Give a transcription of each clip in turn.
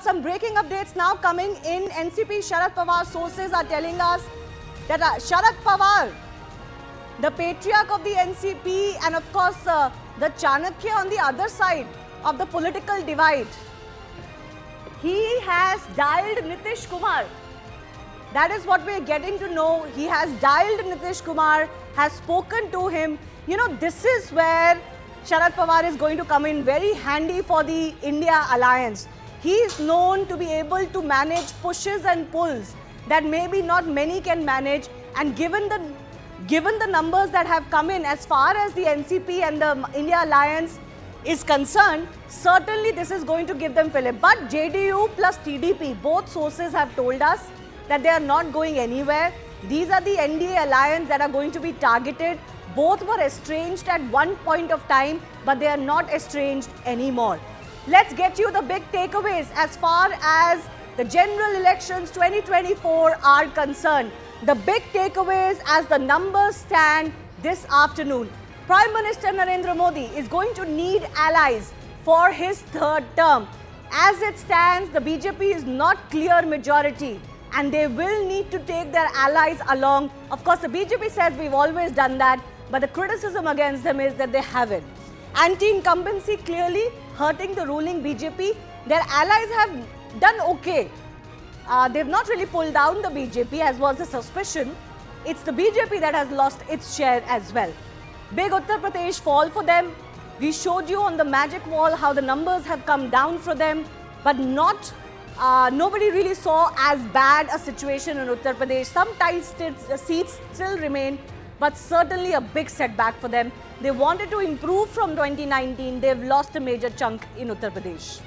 some breaking updates now coming in. NCP Sharad Pawar sources are telling us that Sharad Pawar, the patriarch of the NCP, and of course the Chanakya on the other side of the political divide, he has dialed Nitish Kumar. That is what we are getting to know. He has dialed Nitish Kumar, has spoken to him. You know, this is where Sharad Pawar is going to come in very handy for the India alliance. He is known to be able to manage pushes and pulls that maybe not many can manage, and given the numbers that have come in as far as the NCP and the India alliance is concerned, certainly this is going to give them fillip. But JDU plus TDP, both sources have told us that they are not going anywhere. These are the NDA alliance that are going to be targeted. Both were estranged at one point of time, but they are not estranged anymore. Let's get you the big takeaways as far as the general elections 2024 are concerned. The big takeaways as the numbers stand this afternoon. Prime Minister Narendra Modi is going to need allies for his third term. As it stands, the BJP is not clear majority, and they will need to take their allies along. Of course, the BJP says we've always done that, but the criticism against them is that they haven't. Anti-incumbency clearly hurting the ruling BJP. Their allies have done okay. They've not really pulled down the BJP as was the suspicion. It's the BJP that has lost its share as well. Big Uttar Pradesh fall for them. We showed you on the magic wall how the numbers have come down for them, but not nobody really saw as bad a situation in Uttar Pradesh. Some tight seats still remain, but certainly a big setback for them. They wanted to improve from 2019. They've lost a major chunk in Uttar Pradesh.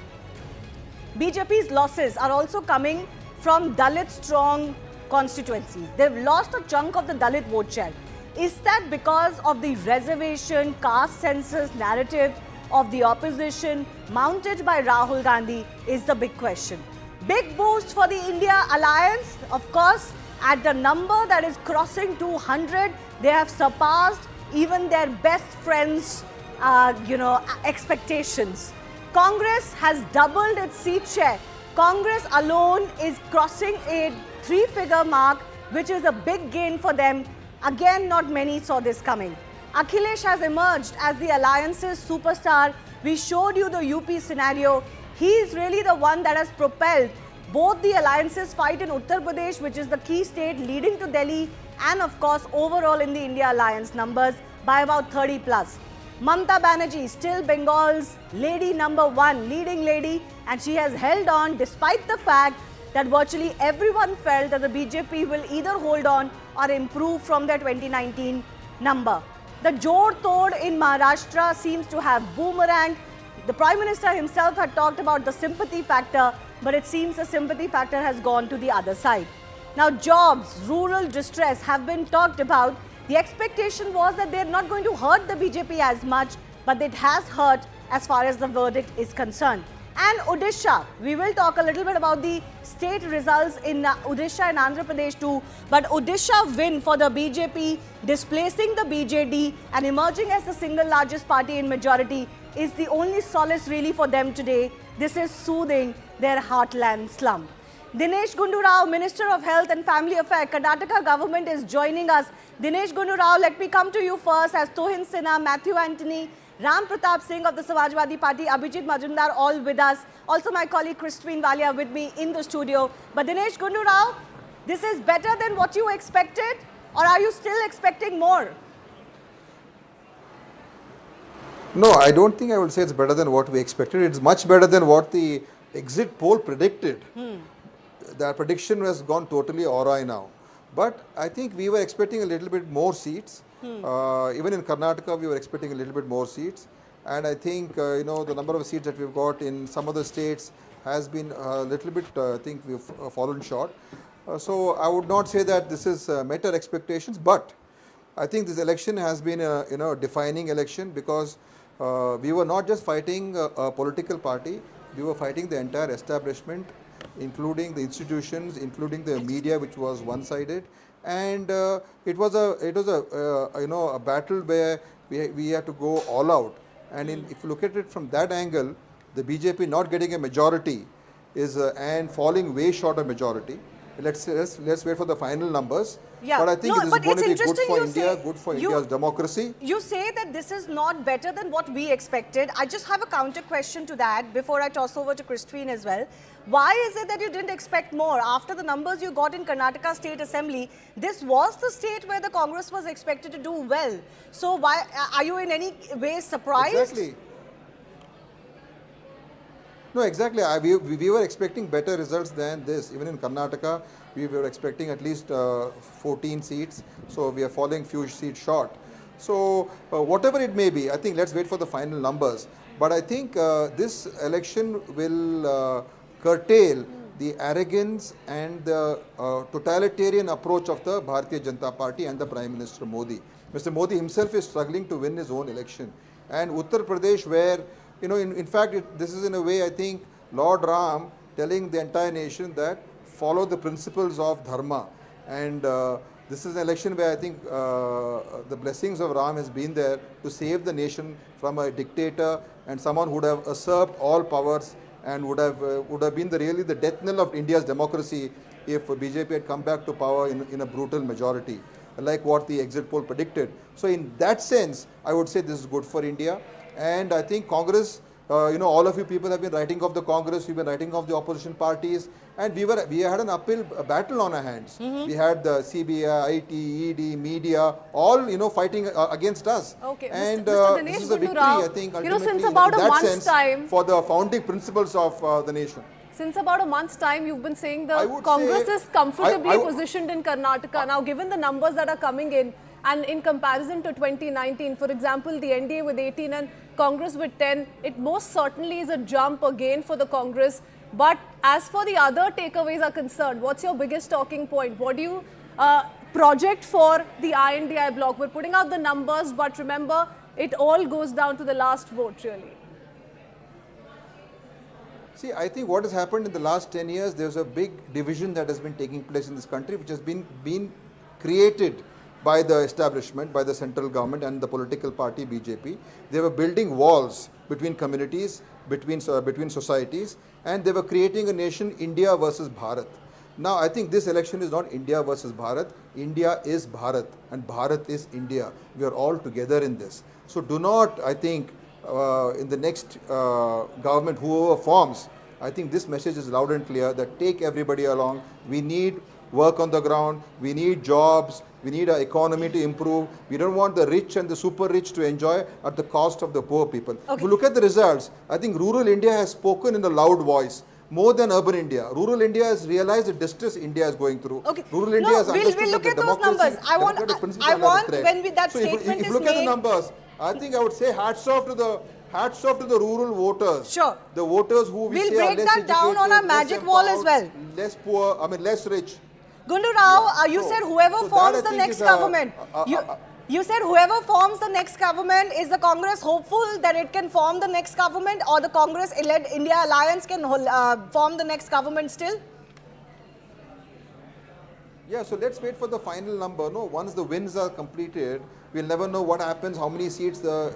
BJP's losses are also coming from Dalit strong constituencies. They've lost a chunk of the Dalit vote share. Is that because of the reservation, caste census narrative of the opposition mounted by Rahul Gandhi is the big question. Big boost for the India alliance, of course, at the number that is crossing 200, they have surpassed even their best friends, expectations. Congress has doubled its seat share. Congress alone is crossing a 3-figure mark, which is a big gain for them. Again, not many saw this coming. Akhilesh has emerged as the alliance's superstar. We showed you the UP scenario. He is really the one that has propelled both the alliance's fight in Uttar Pradesh, which is the key state leading to Delhi, and of course overall in the India alliance numbers by about 30 plus. Mamata Banerjee, still Bengal's lady number one, leading lady, and she has held on despite the fact that virtually everyone felt that the BJP will either hold on or improve from their 2019 number. The Jod Tod in Maharashtra seems to have boomeranged. The Prime Minister himself had talked about the sympathy factor, but it seems the sympathy factor has gone to the other side. Now, jobs, rural distress have been talked about. The expectation was that they're not going to hurt the BJP as much, but it has hurt as far as the verdict is concerned. And Odisha, we will talk a little bit about the state results in Odisha and Andhra Pradesh too. But Odisha win for the BJP, displacing the BJD and emerging as the single largest party in majority is the only solace really for them today. This is soothing their heartland slum. Dinesh Gundu Rao, Minister of Health and Family Affairs, Karnataka government is joining us. Dinesh Gundu Rao, let me come to you first as Tuhin Sinha, Matthew Antony, Ram Pratap Singh of the Samajwadi Party, Abhijit Majumdar all with us. Also my colleague Christine Walia with me in the studio. But Dinesh Gundu Rao, this is better than what you expected, or are you still expecting more? No, I don't think I will say it's better than what we expected. It's much better than what the exit poll predicted. That prediction has gone totally awry now. But I think we were expecting a little bit more seats. Even in Karnataka, we were expecting a little bit more seats. And I think, the number of seats that we've got in some other states has been a little bit, I think we've fallen short. So I would not say that this is met our expectations, but I think this election has been a defining election because we were not just fighting a political party, we were fighting the entire establishment, including the institutions, including the media, which was one-sided, and it was a battle where we had to go all out. And if you look at it from that angle, the BJP not getting a majority is and falling way short of majority. Let's wait for the final numbers. Yeah. But I think No, it is but going it's to be good interesting for you India, say- good for you- India's democracy. You say that this is not better than what we expected. I just have a counter question to that before I toss over to Christine as well. Why is it that you didn't expect more? After the numbers you got in Karnataka State Assembly, this was the state where the Congress was expected to do well. So why are you in any way surprised? Exactly. No, exactly. We were expecting better results than this. Even in Karnataka, we were expecting at least 14 seats. So we are falling few seats short. So whatever it may be, I think let's wait for the final numbers. But I think this election will curtail the arrogance and the totalitarian approach of the Bharatiya Janata Party and the Prime Minister Modi. Mr. Modi himself is struggling to win his own election. And Uttar Pradesh, where, you know, in fact, this is in a way, I think, Lord Ram telling the entire nation that follow the principles of Dharma. And this is an election where I think the blessings of Ram has been there to save the nation from a dictator and someone who would have usurped all powers and would have been really the death knell of India's democracy if BJP had come back to power in a brutal majority, like what the exit poll predicted. So in that sense, I would say this is good for India. And I think Congress, all of you people have been writing off the Congress, we've been writing off the opposition parties, and we had an uphill battle on our hands. We had the CBI, IT, ED, media, all fighting against us. Okay, And Mr. Dinesh this is a victory, Gundu Rao, I think, since ultimately about in a that month's sense, time, for the founding principles of the nation. since about a month's time, you've been saying I the would Congress say- is comfortably I- positioned in Karnataka. Now, given the numbers that are coming in, and in comparison to 2019, for example, the NDA with 18 and Congress with 10, it most certainly is a jump again for the Congress. But as for the other takeaways are concerned, what's your biggest talking point? What do you project for the INDI bloc? We're putting out the numbers, but remember, it all goes down to the last vote, really. See, I think what has happened in the last 10 years, there's a big division that has been taking place in this country, which has been created by the establishment, by the central government and the political party BJP. They were building walls between communities, between societies, and they were creating a nation, India versus Bharat. Now, I think this election is not India versus Bharat. India is Bharat and Bharat is India. We are all together in this. So do not, I think, in the next government, whoever forms, I think this message is loud and clear that take everybody along. We need work on the ground. We need jobs. We need our economy to improve. We don't want the rich and the super rich to enjoy at the cost of the poor people. Okay. If you look at the results, I think rural India has spoken in a loud voice. More than urban India. Rural India has realized the distress India is going through. Okay. Rural India No, has understood we'll look that at the those numbers. democracy, I want- democratic principles I are under want threat. when that So if statement you is look at the made- numbers, I think I would say hats off to the rural voters. Sure. The voters who we We'll say are break less that down on educated, our less magic wall as empowered, well. less poor, less rich. Gundu Rao, Yeah. you So- said whoever so that forms I the think next is a- government. You said whoever forms the next government, is the Congress hopeful that it can form the next government, or the Congress-led India Alliance can form the next government still? Yeah, so let's wait for the final number. No, once the wins are completed, we'll never know what happens, how many seats the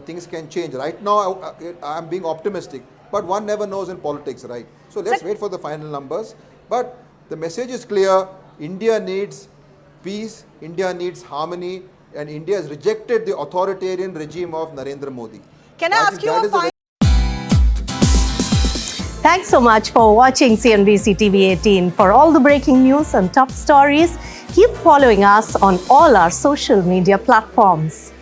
things can change. Right now, I'm being optimistic, but one never knows in politics, right? So let's wait for the final numbers. But the message is clear. India needs peace. India needs harmony. And India has rejected the authoritarian regime of Narendra Modi. Can I ask you a final? Thanks so much for watching CNBC TV 18. For all the breaking news and top stories, keep following us on all our social media platforms.